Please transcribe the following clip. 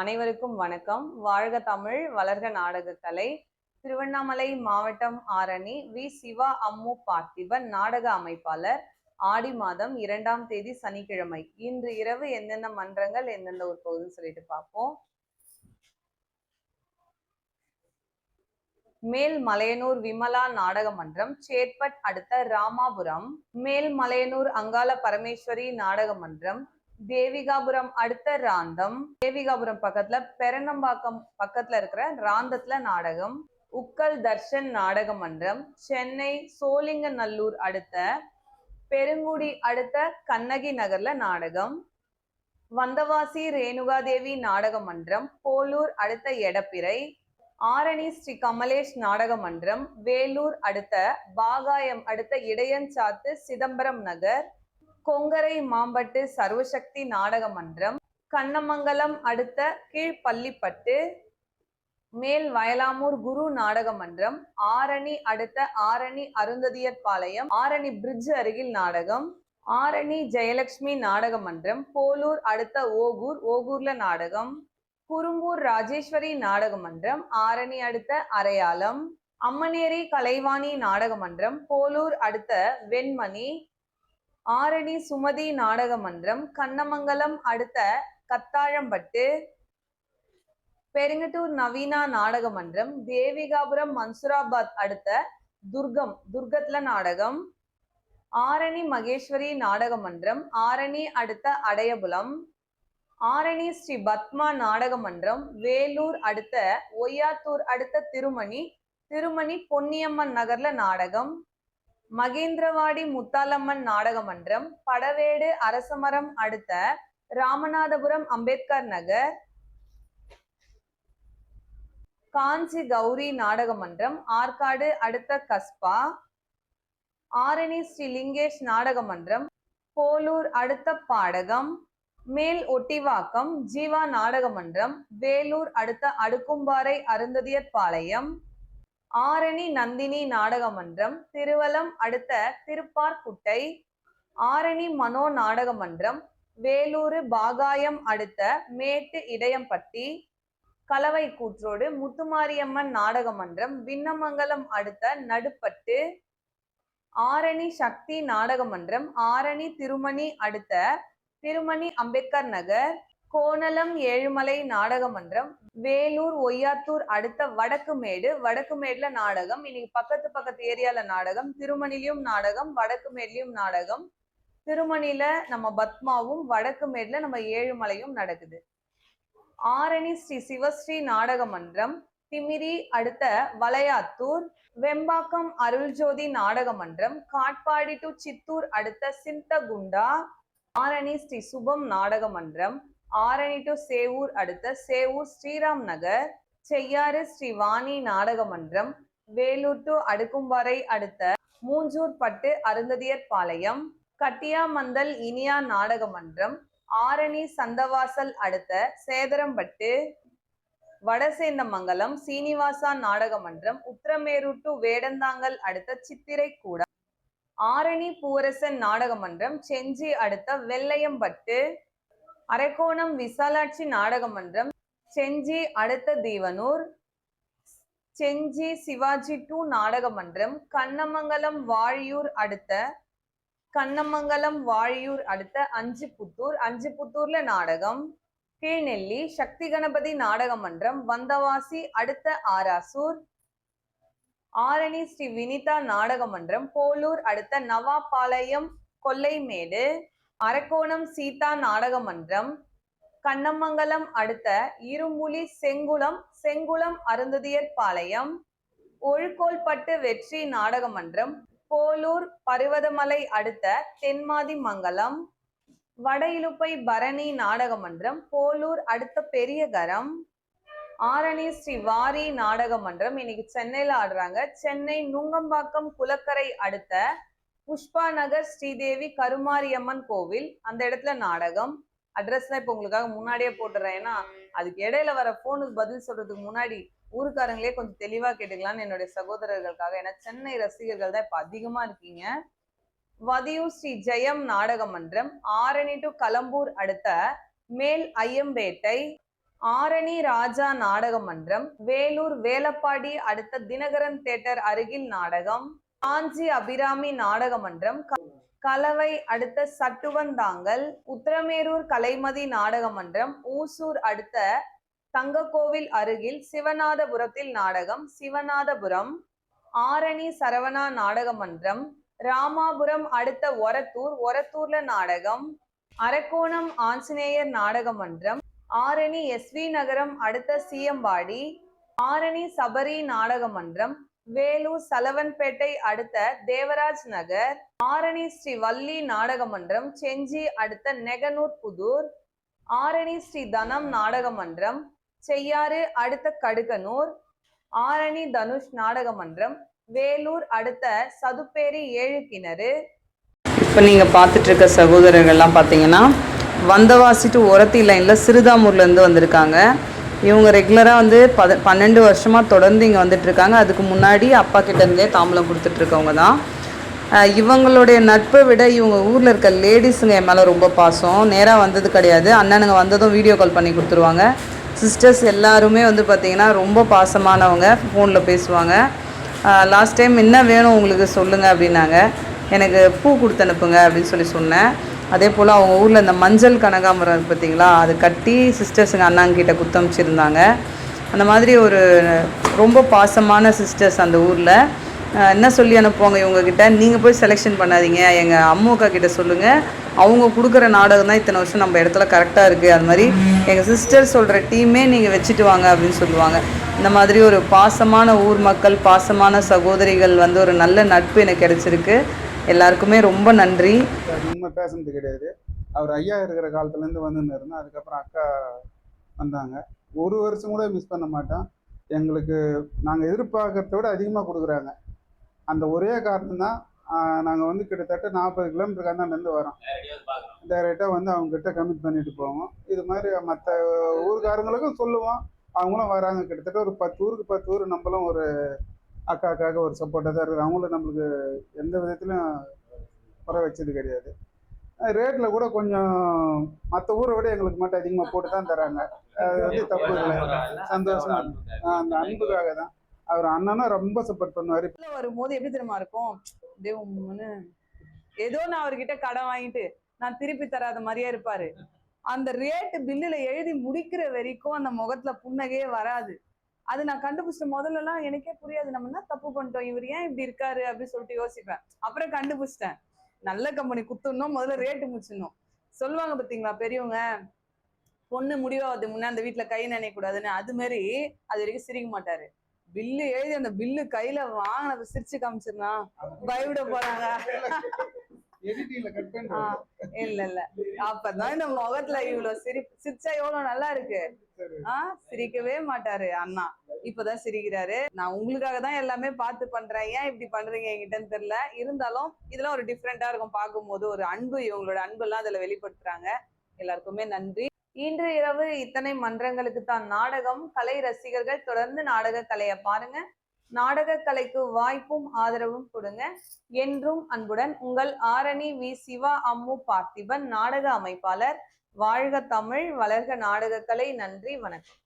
அனைவருக்கும் வணக்கம். வாழ்க தமிழ், வளர்க நாடகக்கலை. திருவண்ணாமலை மாவட்டம் ஆரணி வி சிவா அம்மு பார்த்திபன் நாடக அமைப்பாளர். ஆடி மாதம் 2ஆம் தேதி சனிக்கிழமை. இன்று இரவு எந்தெந்த மன்றங்கள் எந்தெந்த ஒரு போகுதுன்னு சொல்லிட்டு பார்ப்போம். மேல் மலையனூர் விமலா நாடக மன்றம், சேட்பட் அடுத்த ராமாபுரம். மேல் மலையனூர் அங்காள பரமேஸ்வரி நாடக மன்றம், தேவிகாபுரம் அடுத்த ராந்தம். தேவிகாபுரம் பக்கத்துல பெரணம்பாக்கம் பக்கத்துல இருக்கிற ராந்தத்துல நாடகம். உக்கல் தர்ஷன் நாடக மன்றம், சென்னை சோழிங்கநல்லூர் அடுத்த பெருங்குடி அடுத்த கண்ணகி நகர்ல நாடகம். வந்தவாசி ரேணுகாதேவி நாடக மன்றம், போலூர் அடுத்த எடப்பிரை. ஆரணி ஸ்ரீ கமலேஷ் நாடக மன்றம், வேலூர் அடுத்த பாகாயம் அடுத்த இடையன்சாத்து சிதம்பரம் நகர். கொங்கரை மாம்பட்டு சர்வசக்தி நாடக மன்றம், கண்ணமங்கலம் அடுத்த கீழ்பள்ளிப்பட்டு. மேல் வயலாமூர் குரு நாடக மன்றம், ஆரணி அடுத்த ஆரணி அருந்ததியர் பாளையம் ஆரணி பிரிட்ஜ் அருகில் நாடகம். ஆரணி ஜெயலட்சுமி நாடக மன்றம், போலூர் அடுத்த ஓகூர்ல நாடகம். குறும்பூர் ராஜேஸ்வரி நாடக மன்றம், ஆரணி அடுத்த அரையாலம். அம்மனேரி கலைவாணி நாடக மன்றம், போலூர் அடுத்த வெண்மணி. ஆரணி சுமதி நாடக மன்றம், கண்ணமங்கலம் அடுத்த கத்தாழம்பட்டு. பெருங்கட்டூர் நவீனா நாடக மன்றம், தேவிகாபுரம் மன்சூராபாத் அடுத்த துர்கத்துல நாடகம். ஆரணி மகேஸ்வரி நாடக மன்றம், ஆரணி அடுத்த அடையபுலம். ஆரணி ஸ்ரீ பத்மா நாடக மன்றம், வேலூர் அடுத்த ஒய்யாத்தூர் அடுத்த திருமணி பொன்னியம்மன் நகர்ல நாடகம். மகேந்திரவாடி முத்தாலம்மன் நாடக மன்றம், படவேடு அரசமரம் அடுத்த ராமநாதபுரம் அம்பேத்கர் நகர். காஞ்சி கௌரி நாடக மன்றம், ஆற்காடு அடுத்த கஸ்பா. ஆரணி ஸ்ரீ லிங்கேஷ் நாடக மன்றம், போலூர் அடுத்த பாடகம். மேல் ஒட்டிவாக்கம் ஜீவா நாடக மன்றம், வேலூர் அடுத்த அடுக்கும்பாறை அருந்ததியர் பாளையம். ஆரணி நந்தினி நாடக மன்றம், திருவலம் அடுத்த திருப்பார்குட்டை. ஆரணி மனோ நாடக மன்றம், வேலூர் பாகாயம் அடுத்த மேட்டு இடையம்பட்டி. கலவை கூற்றோடு முத்துமாரியம்மன் நாடக மன்றம், விண்ணமங்கலம் அடுத்த நடுப்பட்டு. ஆரணி சக்தி நாடக மன்றம், ஆரணி திருமணி அடுத்த திருமணி அம்பேத்கர் நகர். கோணலம் ஏழுமலை நாடக மன்றம், வேலூர் ஒய்யாத்தூர் அடுத்த வடக்குமேடுல நாடகம். இன்னைக்கு பக்கத்து ஏரியால நாடகம். திருமணிலையும் நாடகம், வடக்குமேட்லயும் நாடகம். திருமணில நம்ம பத்மாவும், வடக்குமேட்ல நம்ம ஏழுமலையும் நடக்குது. ஆரணி ஸ்ரீ சிவஸ்ரீ நாடக மன்றம், திமிரி அடுத்த வளையாத்தூர். வெம்பாக்கம் அருள்ஜோதி நாடக மன்றம், காட்பாடி டு சித்தூர் அடுத்த சிந்தகுண்டா. ஆரணி ஸ்ரீ சுபம் நாடக மன்றம், ஆரணி டு சேவூர் அடுத்த சேவூர் ஸ்ரீராம் நகர். செய்யாறு ஸ்ரீ வாணி நாடக மன்றம், வேலூர் டு அடுக்கும்பாறை அடுத்த மூஞ்சூர் பட்டு அருந்ததியர் பாளையம். கட்டியாமந்தல் இனியா நாடக மன்றம், ஆரணி சந்தவாசல் அடுத்த சேதரம்பட்டு. வடசேந்தமங்கலம் சீனிவாசா நாடக மன்றம், உத்திரமேரு டு வேடந்தாங்கல் அடுத்த சித்திரைக்கூடம். ஆரணி பூவரசன் நாடக மன்றம், செஞ்சி அடுத்த வெள்ளையம்பட்டு. அரக்கோணம் விசாலாட்சி நாடக மன்றம், செஞ்சி அடுத்த தீவனூர். செஞ்சி சிவாஜி டு நாடக மன்றம், கண்ணமங்கலம் வாழியூர் அடுத்த அஞ்சுப்புத்தூர்ல நாடகம். கீழ்நெல்லி சக்தி கணபதி நாடக மன்றம், வந்தவாசி அடுத்த ஆராசூர். ஆரணி ஸ்ரீ வினிதா நாடக மன்றம், போலூர் அடுத்த நவாபாளையம் கொல்லைமேடு. அரக்கோணம் சீதா நாடக மன்றம், கண்ணமங்கலம் அடுத்த இரும்புலி செங்குளம் அருந்ததியர் பாளையம். ஒழுக்கோல்பட்டு வெற்றி நாடக மன்றம், போலூர் பருவதமலை அடுத்த தென்மாதி மங்கலம். வட இலுப்பை பரணி நாடக மன்றம், போலூர் அடுத்த பெரியகரம். ஆரணி ஸ்ரீ வாரி நாடக மன்றம், இன்னைக்கு சென்னையில ஆடுறாங்க. சென்னை நுங்கம்பாக்கம் குளக்கரை அடுத்த புஷ்பா நகர் ஸ்ரீதேவி கருமாரியம்மன் கோவில், அந்த இடத்துல நாடகம். அட்ரஸ்லாம் இப்போ உங்களுக்காக முன்னாடியே போட்டுறேன், ஏன்னா அதுக்கு இடையில வர போனுக்கு பதில் சொல்றதுக்கு முன்னாடி ஊருக்காரங்களே கொஞ்சம் தெளிவா கேட்டுக்கலாம்னு என்னுடைய சகோதரர்களுக்காக. ஏன்னா சென்னை ரசிகர்கள் தான் இப்ப அதிகமா இருக்கீங்க. வதியூர் ஸ்ரீ ஜெயம் நாடக மன்றம், ஆரணி டு கலம்பூர் அடுத்த மேல் ஐயம்பேட்டை. ஆரணி ராஜா நாடக மன்றம், வேலூர் வேலப்பாடி அடுத்த தினகரன் தியேட்டர் அருகில் நாடகம். காஞ்சி அபிராமி நாடக மன்றம், கலவை அடுத்த சட்டுவந்தாங்கல். உத்திரமேரூர் கலைமதி நாடக மன்றம், ஊசூர் அடுத்த தங்கக்கோவில் அருகில் சிவநாதபுரத்தில் நாடகம். சிவநாதபுரம். ஆரணி சரவணா நாடக மன்றம், ராமாபுரம் அடுத்த ஒரத்தூர்ல நாடகம். அரக்கோணம் ஆஞ்சநேயர் நாடக மன்றம், ஆரணி எஸ்வி நகரம் அடுத்த சியம்பாடி. ஆரணி சபரி நாடக மன்றம், வேலூர் சலவன்பேட்டை அடுத்த தேவராஜ் நகர். ஆரணி ஸ்ரீ வள்ளி நாடக மன்றம், செஞ்சி அடுத்த நெகனூர் புதூர். ஆரணி ஸ்ரீ தனம் நாடக மன்றம், செய்யாறு அடுத்த கடுகனூர். ஆரணி தனுஷ் நாடக மன்றம், வேலூர் அடுத்த சதுப்பேரி 7 கிணறு. இப்போ நீங்கள் பார்த்துட்டு இருக்க சகோதரர்கள்லாம் பார்த்தீங்கன்னா வந்தவாசி டு ஒரத்தி லைனில் சிறுதாமூர்லேருந்து வந்திருக்காங்க. இவங்க ரெகுலராக வந்து 12 வருஷமாக தொடர்ந்து இங்கே வந்துட்டுருக்காங்க. அதுக்கு முன்னாடி அப்பா கிட்டேருந்தே தாம்பலம் கொடுத்துட்ருக்கவங்க தான். இவங்களுடைய நட்பை விட இவங்க ஊரில் இருக்க லேடிஸுங்க என் மேலே ரொம்ப பாசம். நேராக வந்தது கிடையாது, அண்ணனுங்க வந்ததும் வீடியோ கால் பண்ணி கொடுத்துருவாங்க. சிஸ்டர்ஸ் எல்லாருமே வந்து பார்த்திங்கன்னா ரொம்ப பாசமானவங்க, ஃபோனில் பேசுவாங்க. லாஸ்ட் டைம் என்ன வேணும் உங்களுக்கு சொல்லுங்கள் அப்படின்னாங்க. எனக்கு பூ கொடுத்து அனுப்புங்க அப்படின்னு சொல்லி சொன்னேன். அதே போல் அவங்க ஊரில் இந்த மஞ்சள் கனகாமரம் பார்த்திங்களா, அது கட்டி சிஸ்டர்ஸுங்க அண்ணாங்கிட்ட குத்தமிச்சிருந்தாங்க. அந்த மாதிரி ஒரு ரொம்ப பாசமான சிஸ்டர்ஸ் அந்த ஊரில். என்ன சொல்லி அனுப்புவாங்க இவங்கக்கிட்ட, நீங்கள் போய் செலெக்ஷன் பண்ணாதீங்க, எங்கள் அம்முக்கா கிட்ட சொல்லுங்கள், அவங்க கொடுக்குற நாடகம் தான் இத்தனை வருஷம் நம்ம இடத்துல கரெக்டாக இருக்குது. அது மாதிரி எங்கள் சிஸ்டர் சொல்கிற டீமே நீங்கள் வச்சுட்டு வாங்க அப்படின்னு சொல்லுவாங்க. இந்த மாதிரி ஒரு பாசமான ஊர் மக்கள், பாசமான சகோதரிகள் வந்து ஒரு நல்ல நட்பு எனக்கு கிடைச்சிருக்கு. எல்லாருக்குமே ரொம்ப நன்றி. உண்மை பேசுனது கிடையாது. அவர் ஐயா இருக்கிற காலத்துலேருந்து வந்துன்னு இருந்தோம். அதுக்கப்புறம் அக்கா வந்தாங்க. ஒரு வருஷம் கூட மிஸ் பண்ண மாட்டோம். எங்களுக்கு நாங்கள் எதிர்பார்க்கறத விட அதிகமாக கொடுக்குறாங்க. அந்த ஒரே காரணம் தான். நாங்கள் வந்து கிட்டத்தட்ட 40 கிலோமீட்டருக்கு அந்தாண்டேருந்து வரோம். டைரெக்டாக வந்து அவங்ககிட்ட கமிட் பண்ணிட்டு போவோம். இது மாதிரி மற்ற ஊருக்காரங்களுக்கும் சொல்லுவோம், அவங்களும் வராங்க. கிட்டத்தட்ட ஒரு 10 ஊருக்கு 10 ஊர் நம்மளும் ஒரு அக்காக்காக ஒரு சப்போர்ட்டாக தான் இருக்குது. அவங்களும் நம்மளுக்கு எந்த விதத்துலையும் குறை வச்சது கிடையாது. ரேட்டில் கூட கொஞ்சம் மற்ற ஊரை விட எங்களுக்கு மட்டும் அதிகமாக போட்டு தான் தராங்க. அது வந்து தப்பு இல்லை, சந்தோஷம். அந்த அன்புக்காக தான். அவர் அண்ணனும் ரொம்ப சப்போர்ட் பண்ணுவார். வரும்போது எப்படி தெரியுமா இருக்கும், தேவம்னு ஏதோ நான் அவர்கிட்ட கடன் வாங்கிட்டு நான் திருப்பி தராத மாதிரியே இருப்பாரு. அந்த ரேட்டு பில்லுல எழுதி முடிக்கிற வரைக்கும் அந்த முகத்துல புன்னகையே வராது. அது நான் கண்டுபிடிச்ச முதல்லலாம் எனக்கே புரியாது, நம்ம என்ன தப்பு பண்ணிட்டோம், இவர் ஏன் இப்படி இருக்காரு அப்படின்னு சொல்லிட்டு யோசிப்பேன். அப்புறம் கண்டுபிடிச்சிட்டேன், நல்ல கம்பெனி குத்துடணும், முதல்ல ரேட்டு முடிச்சிடணும். சொல்லுவாங்க பார்த்தீங்களா பெரியவங்க, பொண்ணு முடிவாவது முன்னே அந்த வீட்டுல கை நினைக்க கூடாதுன்னு. அது மாதிரி அது வரைக்கும் சிரிக்க மாட்டாரு. பில்லு எழுதி அந்த பில்லு கையில வாங்கினதை சிரிச்சு காமிச்சிருந்தா பயவிட போறாங்க. இல்ல இல்ல, அப்பதான் இந்த முகத்துல இவ்வளவு சிரிச்சா எவ்வளவு நல்லா இருக்கு. சிரிக்கவே மாட்டாரு அண்ணா, இப்பதான் சிரிக்கிறாரு. நான் உங்களுக்காக தான் எல்லாமே பார்த்து பண்றேன், ஏன் இப்படி பண்றீங்க என்கிட்டன்னு தெரியல. இருந்தாலும் இதெல்லாம் ஒரு டிஃப்ரெண்டா இருக்கும் பார்க்கும்போது. ஒரு அன்பு, இவங்களோட அன்பு எல்லாம் அதுல வெளிப்படுத்துறாங்க. எல்லாருக்குமே நன்றி. இன்று இரவு இத்தனை மன்றங்களுக்கு தான் நாடகம். கலை ரசிகர்கள் தொடர்ந்து நாடக கலையை பாருங்க. நாடக கலைக்கு வாய்ப்பும் ஆதரவும் கொடுங்க. என்றும் அன்புடன் உங்கள் ஆரணி வி. சிவா அம்மு பார்த்திபன், நாடக அமைப்பாளர். வாழ்க தமிழ், வளர்க நாடக கலை. நன்றி, வணக்கம்.